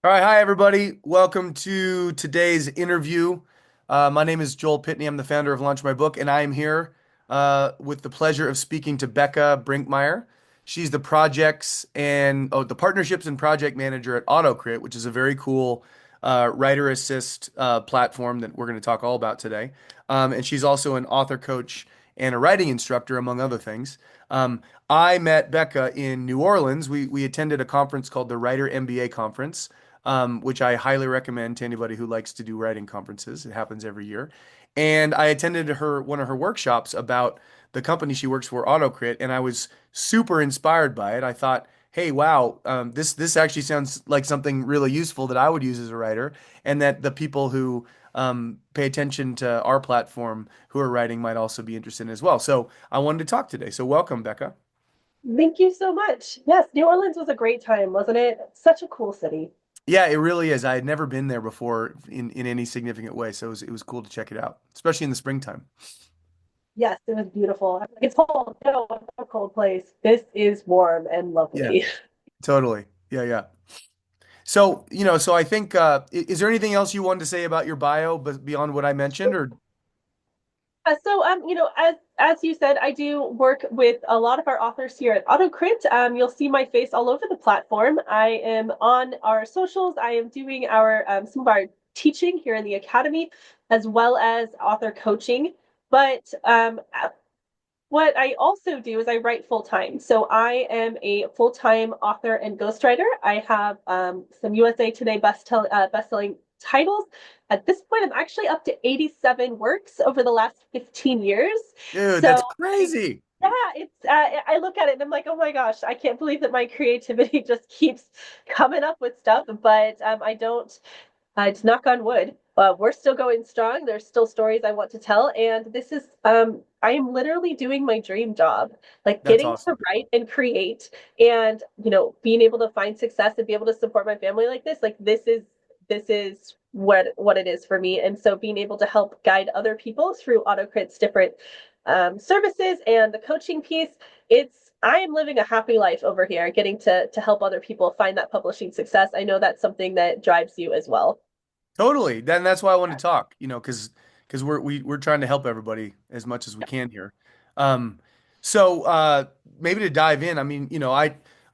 All right, hi everybody. Welcome to today's interview. My name is Joel Pitney. I'm the founder of Launch My Book, and I am here with the pleasure of speaking to Bekah Brinkmeier. She's the the partnerships and project manager at AutoCrit, which is a very cool writer assist platform that we're going to talk all about today. And she's also an author coach and a writing instructor, among other things. I met Bekah in New Orleans. We attended a conference called the Writer MBA Conference, which I highly recommend to anybody who likes to do writing conferences. It happens every year. And I attended one of her workshops about the company she works for, AutoCrit, and I was super inspired by it. I thought, hey, wow, this actually sounds like something really useful that I would use as a writer, and that the people who pay attention to our platform who are writing might also be interested in as well. So I wanted to talk today. So welcome, Bekah. Thank you so much. Yes, New Orleans was a great time, wasn't it? Such a cool city. Yeah, it really is. I had never been there before in any significant way, so it was cool to check it out, especially in the springtime. Yes, it was beautiful. It's cold. No, it's a cold place. This is warm and Yeah, lovely. totally. Yeah, yeah. So I think is there anything else you wanted to say about your bio but beyond what I mentioned or As you said, I do work with a lot of our authors here at AutoCrit. You'll see my face all over the platform. I am on our socials. I am doing our some of our teaching here in the academy, as well as author coaching. But what I also do is I write full time. So I am a full time author and ghostwriter. I have some USA Today best-selling titles. At this point, I'm actually up to 87 works over the last 15 years. dude, So that's crazy. yeah, it's I look at it and I'm like, oh my gosh, I can't believe that my creativity just keeps coming up with stuff. But I don't. It's knock on wood. We're still going strong. There's still stories I want to tell, and this is I am literally doing my dream job, like That's getting to awesome. write and create, and being able to find success and be able to support my family like this. Like this is what it is for me, and so being able to help guide other people through AutoCrit's different services and the coaching piece, it's I am living a happy life over here, getting to help other people find that publishing success. I know that's something that drives you as well. Totally. Then that's why I wanted to talk, because we're trying to help everybody as much as we can here. Um, so maybe to dive in, I mean,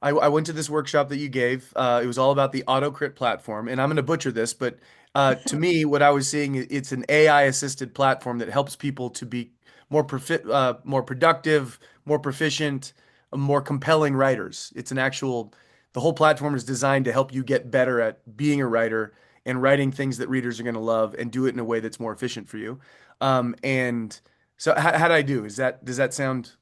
I went to this workshop that you gave. It was all about the AutoCrit platform, and I'm going to butcher this, but to me, what I was seeing, it's an AI assisted platform that helps people to be more productive, more proficient, more compelling writers. The whole platform is designed to help you get better at being a writer and writing things that readers are going to love and do it in a way that's more efficient for you. And so how did I do? Does that sound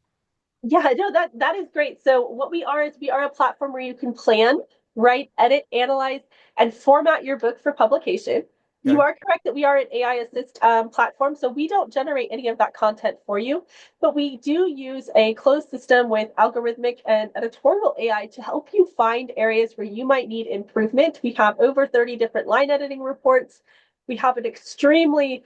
Yeah, no, that is great. So what we are a platform where you can plan, write, edit, analyze, and format your book for publication. You okay? are correct that we are an AI assist platform, so we don't generate any of that content for you, but we do use a closed system with algorithmic and editorial AI to help you find areas where you might need improvement. We have over 30 different line editing reports. We have an extremely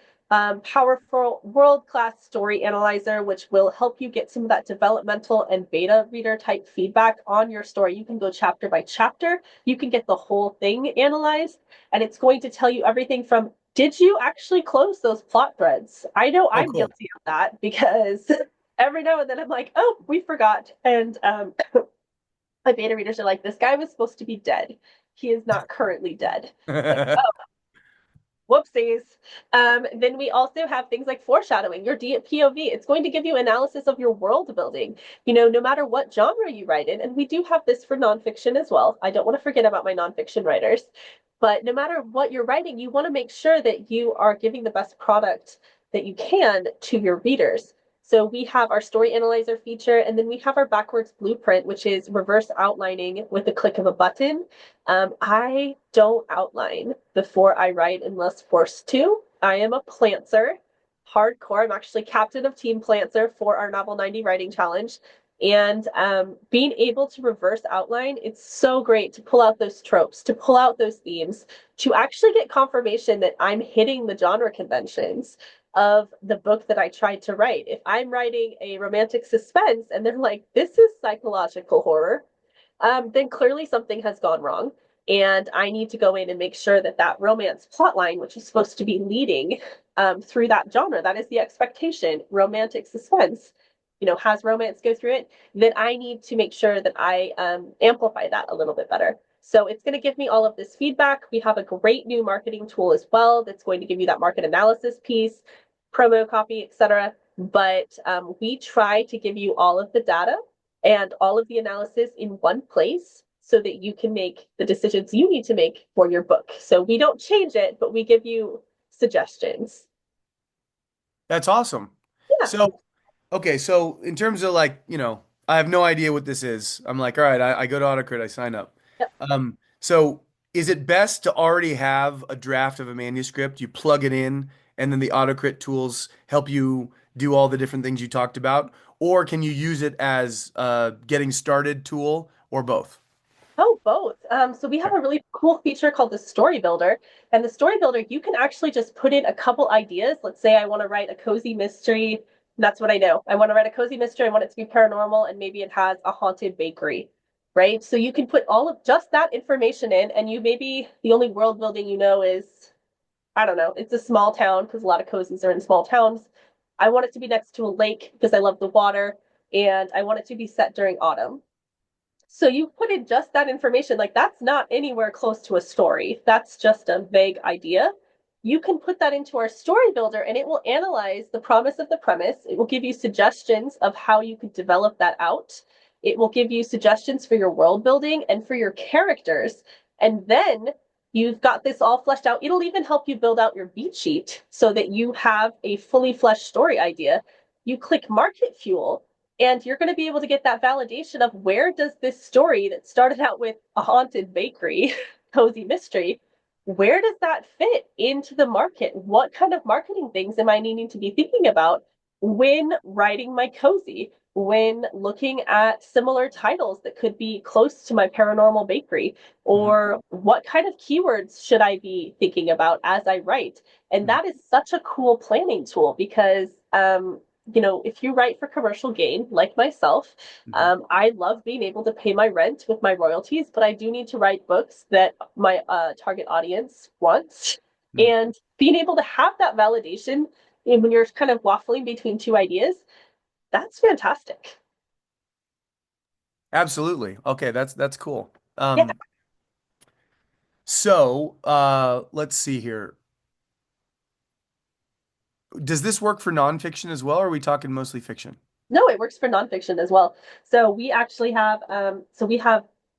powerful world-class story analyzer, which will help you get some of that developmental and beta reader type feedback on your story. You can go chapter by chapter. You can get the whole thing analyzed, and it's going to tell you everything from did you actually close those plot threads? I know Oh, I'm cool. guilty of that because every now and then I'm like, oh, we forgot. And my beta readers are like, this guy was supposed to be dead. He is not currently dead. It's like, whoopsies. Then we also have things like foreshadowing, your POV. It's going to give you analysis of your world building, no matter what genre you write in. And we do have this for nonfiction as well. I don't want to forget about my nonfiction writers. But no matter what you're writing, you want to make sure that you are giving the best product that you can to your readers. So we have our story analyzer feature, and then we have our backwards blueprint, which is reverse outlining with the click of a button. I don't outline before I write unless forced to. I am a plantser, hardcore. I'm actually captain of Team Plantser for our Novel 90 Writing Challenge. And being able to reverse outline, it's so great to pull out those tropes, to pull out those themes, to actually get confirmation that I'm hitting the genre conventions of the book that I tried to write. If I'm writing a romantic suspense and they're like, this is psychological horror, then clearly something has gone wrong. And I need to go in and make sure that that romance plotline, which is supposed to be leading through that genre, that is the expectation, romantic suspense, has romance go through it, then I need to make sure that I amplify that a little bit better. So it's going to give me all of this feedback. We have a great new marketing tool as well that's going to give you that market analysis piece, promo copy, etc. But we try to give you all of the data and all of the analysis in one place so that you can make the decisions you need to make for your book. So we don't change it, but we give you suggestions. That's awesome. Yeah. So, okay, so in terms of like, I have no idea what this is. I'm like, all right, I go to AutoCrit, I sign up. Yep. So is it best to already have a draft of a manuscript? You plug it in, and then the AutoCrit tools help you do all the different things you talked about? Or can you use it as a getting started tool or both? Oh, both. So we have Okay. a really cool feature called the Story Builder. And the Story Builder, you can actually just put in a couple ideas. Let's say I want to write a cozy mystery. That's what I know. I want to write a cozy mystery. I want it to be paranormal, and maybe it has a haunted bakery, right? So you can put all of just that information in, and you maybe the only world building is, I don't know, it's a small town because a lot of cozies are in small towns. I want it to be next to a lake because I love the water, and I want it to be set during autumn. So you put in just that information, like that's not anywhere close to a story. That's just a vague idea. You can put that into our story builder and it will analyze the promise of the premise. It will give you suggestions of how you could develop that out. It will give you suggestions for your world building and for your characters. And then you've got this all fleshed out. It'll even help you build out your beat sheet so that you have a fully fleshed story idea. You click market fuel and you're going to be able to get that validation of where does this story that started out with a haunted bakery, cozy mystery, where does that fit into the market? What kind of marketing things am I needing to be thinking about when writing my cozy, when looking at similar titles that could be close to my paranormal bakery? Mhm, Or what kind of keywords should I be thinking about as I write? And mhm, that is such a cool planning tool because if you write for commercial gain, like myself, mhm, I love being able to pay my rent with my royalties, but I do need to write books that my target audience wants. mhm. And being able to have that validation when you're kind of waffling between two ideas, that's fantastic. Absolutely. Okay, that's cool. Yeah. So let's see here. Does this work for nonfiction as well, or are we talking mostly fiction? No, it works for nonfiction as well. So we actually have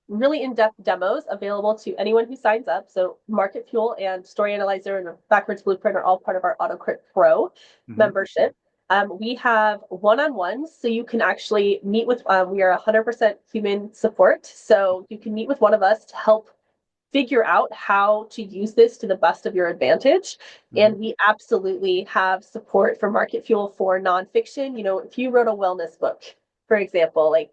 really in-depth demos available to anyone who signs up. So Market Fuel and Story Analyzer and Backwards Blueprint are all part of our AutoCrit Pro Hmm. membership. We have one-on-ones, so you can actually meet with. We are 100% human support, so you can meet with one of us to help figure out how to use this to the best of your advantage. Hmm. And we absolutely have support for Market Fuel for nonfiction. If you wrote a wellness book, for example, like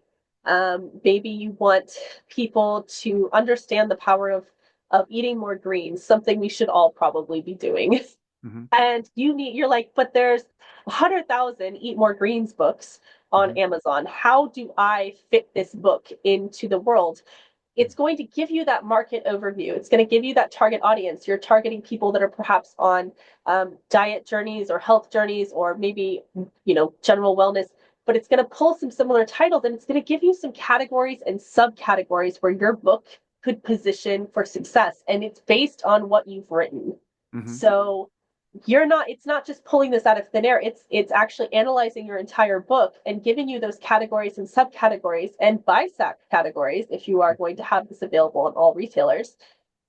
maybe you want people to understand the power of eating more greens, something we should all probably be doing. Hmm. And you're like, but there's 100,000 Eat More Greens books on Hmm. Amazon. How do I fit this book into the world? It's going to give you that market overview. It's going to give you that target audience. You're targeting people that are perhaps on diet journeys or health journeys or maybe, general wellness, but it's going to pull some similar titles and it's going to give you some categories and subcategories where your book could position for success. And it's based on what you've written. Hmm. So it's not just pulling this out of thin air. It's actually analyzing your entire book and giving you those categories and subcategories and bisect categories if you are going to have this available on all retailers,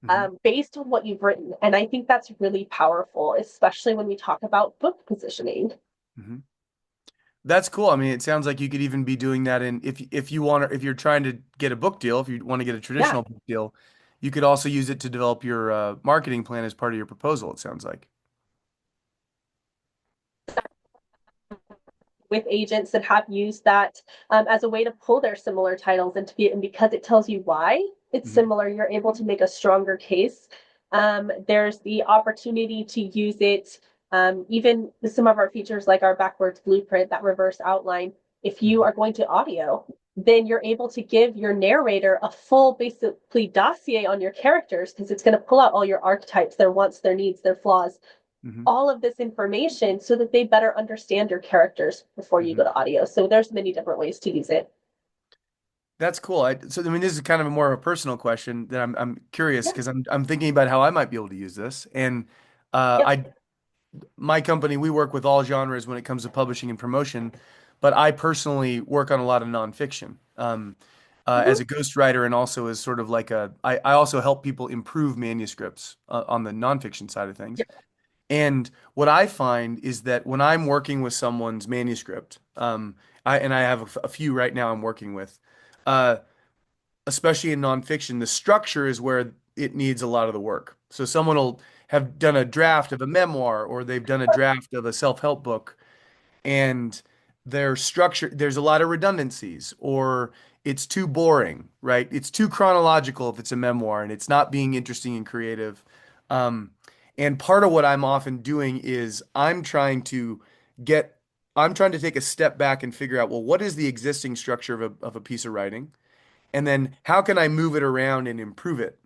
Hmm. based on what you've written. And I think that's really powerful, especially when we talk about book positioning. Hmm. That's cool. I mean, it sounds like you could even be doing that in if you want to, if you're trying to get a book deal, if you want to get a Yeah. traditional book deal, you could also use it to develop your marketing plan as part of your proposal, it sounds like. With agents that have used that as a way to pull their similar titles and because it tells you why it's Hmm. similar, you're able to make a stronger case. There's the opportunity to use it, even with some of our features like our backwards blueprint, that reverse outline. If you Hmm. are going to audio, then you're able to give your narrator a full basically dossier on your characters because it's going to pull out all your archetypes, their wants, their needs, their flaws, Hmm. all of this information so that they better understand your characters before you Hmm. go to audio. So there's many different ways to use it. That's cool. So I mean, this is kind of a more of a personal question that I'm curious Yeah. because I'm thinking about how I might be able to use this. And Yep. I my company, we work with all genres when it comes to publishing and promotion, but I personally work on a lot of nonfiction Mm-hmm. as a ghostwriter and also as sort of like I also help people improve manuscripts on the nonfiction side of things. Yep. And what I find is that when I'm working with someone's manuscript, I have a few right now I'm working with, uh, especially in nonfiction, the structure is where it needs a lot of the work. So someone will have done a draft of a memoir or they've done a draft of a self-help book and their structure, there's a lot of redundancies or it's too boring, right? It's too chronological if it's a memoir and it's not being interesting and creative. Um, and part of what I'm often doing is get, I'm trying to take a step back and figure out, well, what is the existing structure of a piece of writing? And then how can I move it around and improve it?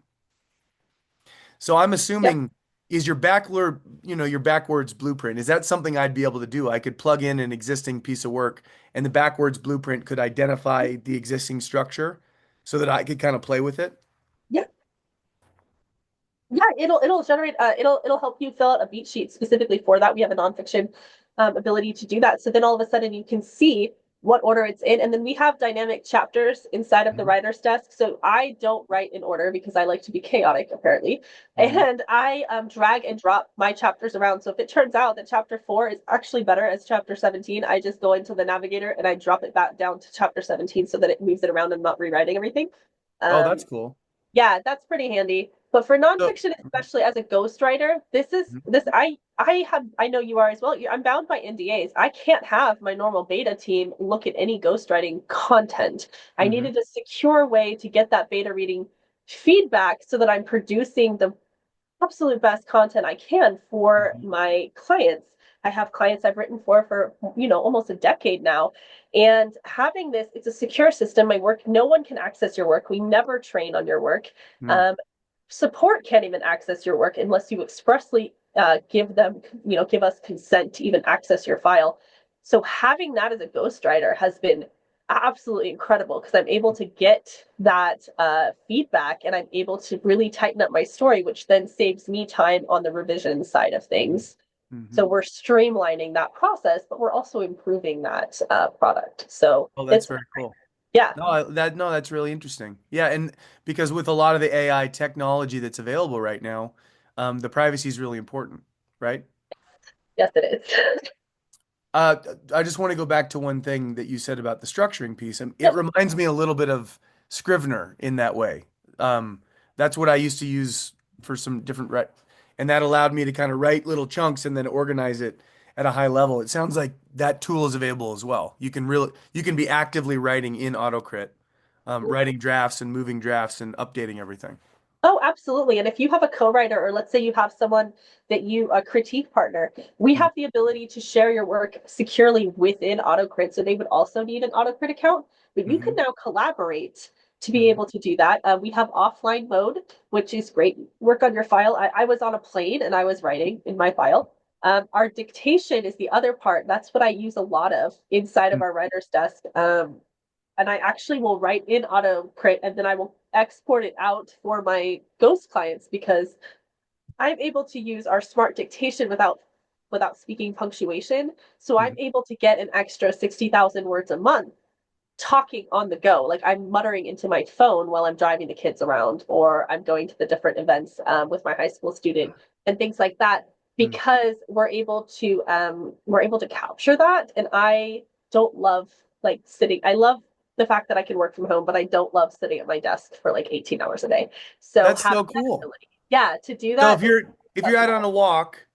So I'm Yep. assuming is your backward, your backwards blueprint, is that something I'd be able to do? I could plug in an existing piece of work and the backwards blueprint could identify the existing structure so that I could kind of play with it. Yep. Yeah, it'll generate it'll help you fill out a beat sheet specifically for that. We have a nonfiction ability to do that. So then all of a sudden you can see what order it's in, and then we have dynamic chapters inside of the Hmm. writer's desk. So I don't write in order because I like to be chaotic, apparently, Hmm. and I drag and drop my chapters around. So if it turns out that chapter 4 is actually better as chapter 17, I just go into the navigator and I drop it back down to chapter 17 so that it moves it around and I'm not rewriting everything. Oh, that's Um, cool. yeah, that's pretty handy. But for So, nonfiction, especially as a ghostwriter, this is mhm, this I know you are as well. I'm bound by NDAs. I can't have my normal beta team look at any ghostwriting content. I mhm, needed a secure way to get that beta reading feedback so that I'm producing the absolute best content I can for mhm, my clients. I have clients I've written for almost a decade now. And having this, it's a secure system. My work, no one can access your work. We never train on your work. mhm, Um, Support can't even access your work unless you expressly give us consent to even access your file. So having that as a ghostwriter has been absolutely incredible because I'm able to get that feedback and I'm able to really tighten up my story, which then saves me time on the revision side of mhm, things. mhm. So we're streamlining that process, but we're also improving that product. So Oh, that's it's very cool. yeah, No, that's really interesting. Yeah, and because with a lot of the AI technology that's available right now, the privacy is really important, right? yes, it is. Uh, I just want to go back to one thing that you said about the structuring piece, and it Yep. reminds me a little bit of Scrivener in that way. Um, that's what I used to use for some different and that allowed me to kind of write little chunks and then organize it at a high level. It sounds like that tool is available as well. You can be actively writing in AutoCrit, writing drafts and moving drafts and updating everything. Oh, absolutely. And if you have a co-writer, or let's say you have someone that you a critique partner, we Mhm, have the ability to share your work securely within AutoCrit. So they would also need an AutoCrit account, but you can mhm, now collaborate to be mhm, able to do that. We have offline mode, which is great. Work on your file. I was on a plane and I was writing in my file. Our dictation is the other part. That's what I use a lot of inside of mhm, our writer's desk. And I actually will write in AutoCrit and then I will export it out for my ghost clients because I'm able to use our smart dictation without speaking punctuation. So I'm mhm, able to get an extra 60,000 words a month talking on the go. Like I'm muttering into my phone while I'm driving the kids around, or I'm going to the different events with my high school student and things like that. mhm. Because we're able to capture that, and I don't love like sitting. I love the fact that I can work from home, but I don't love sitting at my desk for like 18 hours a day. So That's having so that cool. ability, yeah, to do So that if you're lets out me. on a walk,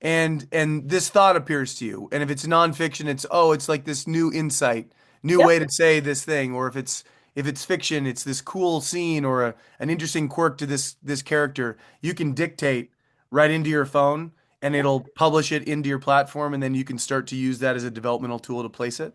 and this thought appears to you, and if it's nonfiction, it's like this new insight, new Yep. way to say this thing, or if it's fiction, it's this cool scene or an interesting quirk to this character. You can dictate right into your phone, and Yep. it'll publish it into your platform, and then you can start to use that as a developmental tool to place it.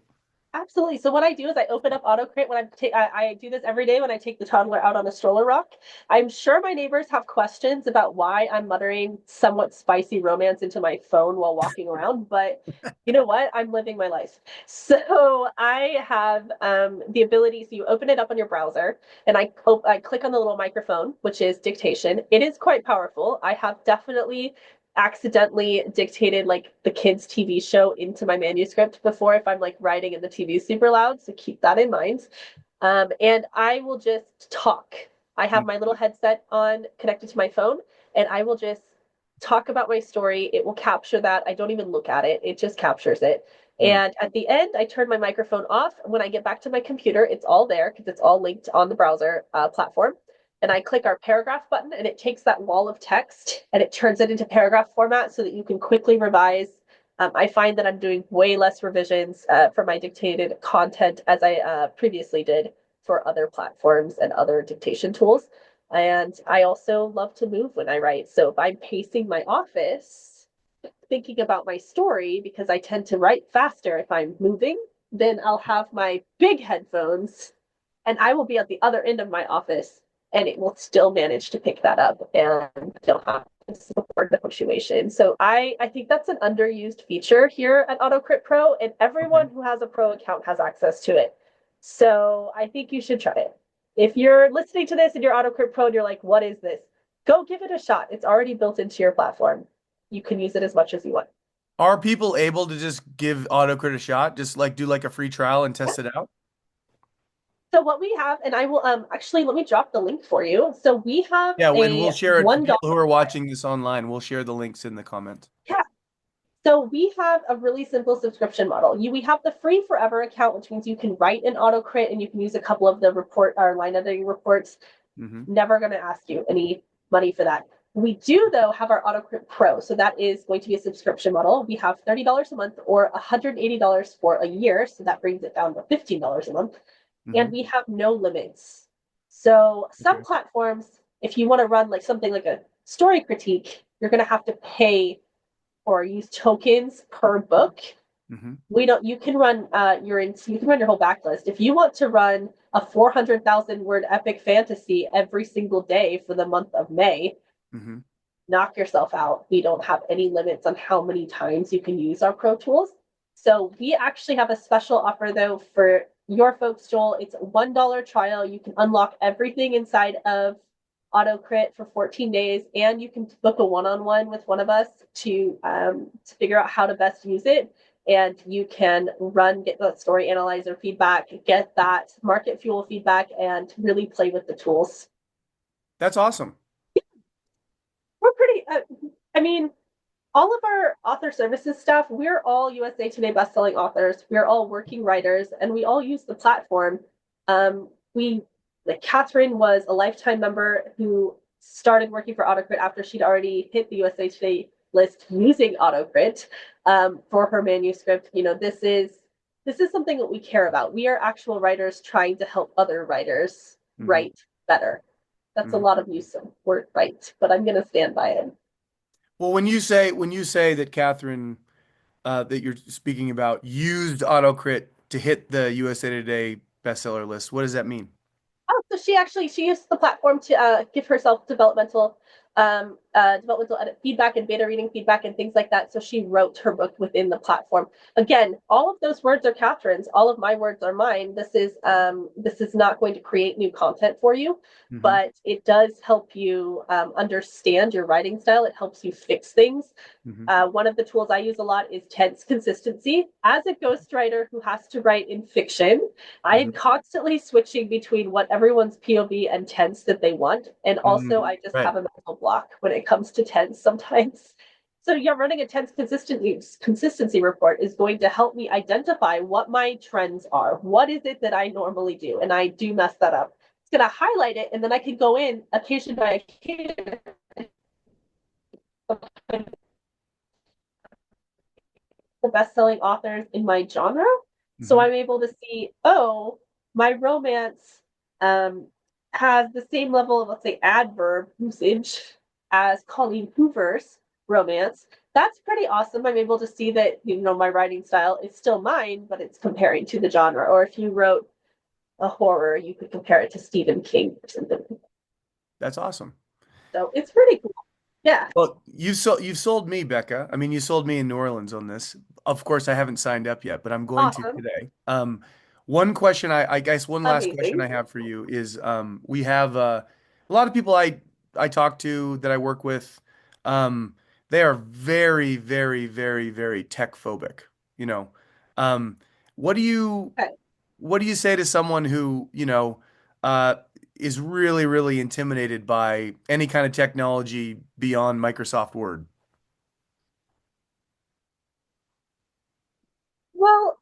Absolutely. So what I do is I open up AutoCrit when I do this every day when I take the toddler out on a stroller walk. I'm sure my neighbors have questions about why I'm muttering somewhat spicy romance into my phone while walking around, but you know what? I'm living my life. So I have the ability. So you open it up on your browser, and I click on the little microphone, which is Dictation. It is quite powerful. I have definitely accidentally dictated like the kids TV show into my manuscript before if I'm like writing and the TV super loud, so keep that in mind. And I will just talk. I have my little headset on connected to my phone, and I will just talk about my story. It will capture that. I don't even look at it, it just captures it. Mm. And at the end, I turn my microphone off. When I get back to my computer, it's all there because it's all linked on the browser platform. And I click our paragraph button, and it takes that wall of text and it turns it into paragraph format so that you can quickly revise. I find that I'm doing way less revisions for my dictated content as I previously did for other platforms and other dictation tools. And I also love to move when I write. So if I'm pacing my office, thinking about my story, because I tend to write faster if I'm moving, then I'll have my big headphones and I will be at the other end of my office and it will still manage to pick that up and don't have to support the punctuation. So I think that's an underused feature here at AutoCrit Pro, and Okay. everyone who has a pro account has access to it. So I think you should try it. If you're listening to this and you're AutoCrit Pro and you're like, what is this? Go give it a shot. It's already built into your platform. You can use it as much as you want. Are people able to just give AutoCrit a shot? Just like do like a free trial and test it out? So what we have, and I will actually let me drop the link for you. So we have Yeah, and a we'll share it for $1. people who are watching this online. We'll share the links in the comments. Yeah. So we have a really simple subscription model. We have the free forever account, which means you can write an AutoCrit and you can use a couple of the report or line editing reports. Hmm. Never going to ask you any money for that. We do, though, have our AutoCrit Pro. So that is going to be a subscription model. We have $30 a month or $180 for a year. So that brings it down to $15 a month. Hmm. And we have no limits. So some Okay. platforms, if you want to run like something like a story critique, you're going to have to pay or use tokens per book. Hmm. We don't. You can run you can run your whole backlist if you want to run a 400,000 word epic fantasy every single day for the month of May. Hmm. Knock yourself out. We don't have any limits on how many times you can use our pro tools. So we actually have a special offer though for your folks, Joel. It's a $1 trial. You can unlock everything inside of AutoCrit for 14 days, and you can book a one-on-one with one of us to figure out how to best use it. And you can get that story analyzer feedback, get that market fuel feedback, and really play with the tools. That's awesome. We're pretty. I mean, all of our author services stuff, we're all USA Today bestselling authors. We're all working writers, and we all use the platform. We like Catherine was a lifetime member who started working for AutoCrit after she'd already hit the USA Today list using AutoCrit for her manuscript. This is something that we care about. We are actual writers trying to help other writers Hmm. write better. That's a Hmm. lot of use of word right, but I'm going to stand by it. Well, when you say that Catherine that you're speaking about used AutoCrit to hit the USA Today bestseller list, what does that mean? Oh, so she used the platform to give herself developmental edit feedback and beta reading feedback and things like that. So she wrote her book within the platform. Again, all of those words are Catherine's. All of my words are mine. This is not going to create new content for you, Hmm. but it does help you understand your writing style. It helps you fix things. Hmm. One of the tools I use a lot is tense consistency. As a ghostwriter who has to write in fiction, I am Hmm. constantly switching between what everyone's POV and tense that they want. And also, Hmm. I just Right. have a mental block when it comes to tense sometimes. So, yeah, running a tense consistency report is going to help me identify what my trends are. What is it that I normally do? And I do mess that up. It's going to highlight it, and then I can go in occasion by occasion the best-selling authors in my genre. So Hmm. I'm able to see, oh, my romance um, has the same level of, let's say, adverb usage as Colleen Hoover's. romance. That's pretty awesome. I'm able to see that, my writing style is still mine, but it's comparing to the genre. Or if you wrote a horror, you could compare it to Stephen King or something. That's awesome. So it's pretty cool. Yeah. Well, you've sold me, Becca. I mean, you sold me in New Orleans on this. Of course, I haven't signed up yet, but I'm going to Awesome. today. One question I guess one last question Amazing. I have for you is we have a lot of people I talk to that I work with. Um, they are very, very, very, very tech phobic, you know. Um, what do you Okay. what do you say to someone who, uh, is really, really intimidated by any kind of technology beyond Microsoft Word? Well,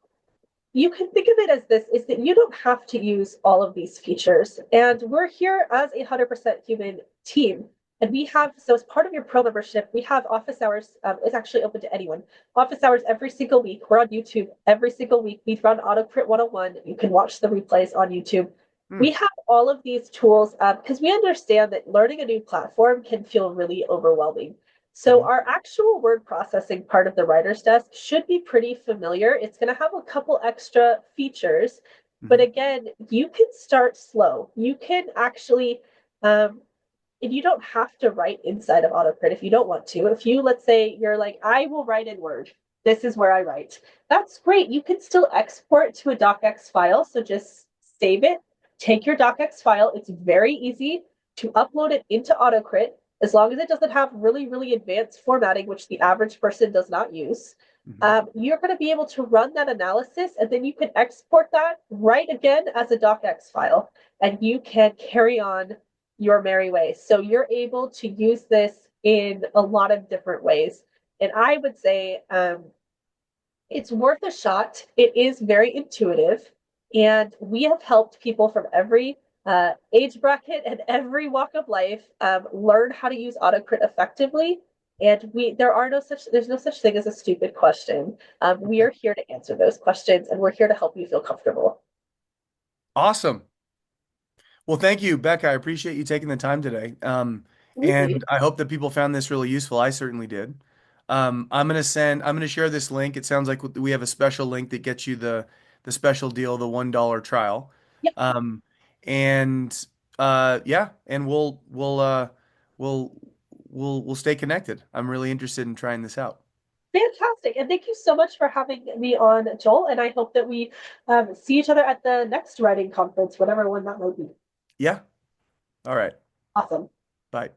you can think of it as this is that you don't have to use all of these features. And we're here as a 100% human team. And we have, so as part of your pro membership, we have office hours. It's actually open to anyone. Office hours every single week. We're on YouTube every single week. We run AutoCrit 101. You can watch the replays on YouTube. Hmm. We have all of these tools because we understand that learning a new platform can feel really overwhelming. So Mhm. our actual word processing part of the writer's desk should be pretty familiar. It's going to have a couple extra features, but Mhm. again, you can start slow. You can actually, and you don't have to write inside of AutoCrit if you don't want to. If you, let's say, you're like, I will write in Word. This is where I write. That's great. You can still export to a docx file. So just save it, take your docx file. It's very easy to upload it into AutoCrit as long as it doesn't have really, really advanced formatting, which the average person does not use. Mhm. You're going to be able to run that analysis and then you can export that right again as a docx file and you can carry on your merry way. So you're able to use this in a lot of different ways. And I would say it's worth a shot. It is very intuitive. And we have helped people from every age bracket and every walk of life learn how to use AutoCrit effectively. And there's no such thing as a stupid question. We Okay. are here to answer those questions and we're here to help you feel comfortable. Awesome. Well, thank you, Becca. I appreciate you taking the time today. Absolutely. And I hope that people found this really useful. I certainly did. I'm gonna share this link. It sounds like we have a special link that gets you the special deal, the $1 trial. Yeah, Um, and yeah, and we'll we'll stay connected. I'm really interested in trying this out. fantastic. And thank you so much for having me on, Joel. And I hope that we see each other at the next writing conference, whatever one that might be. Yeah. All right. Awesome. Bye.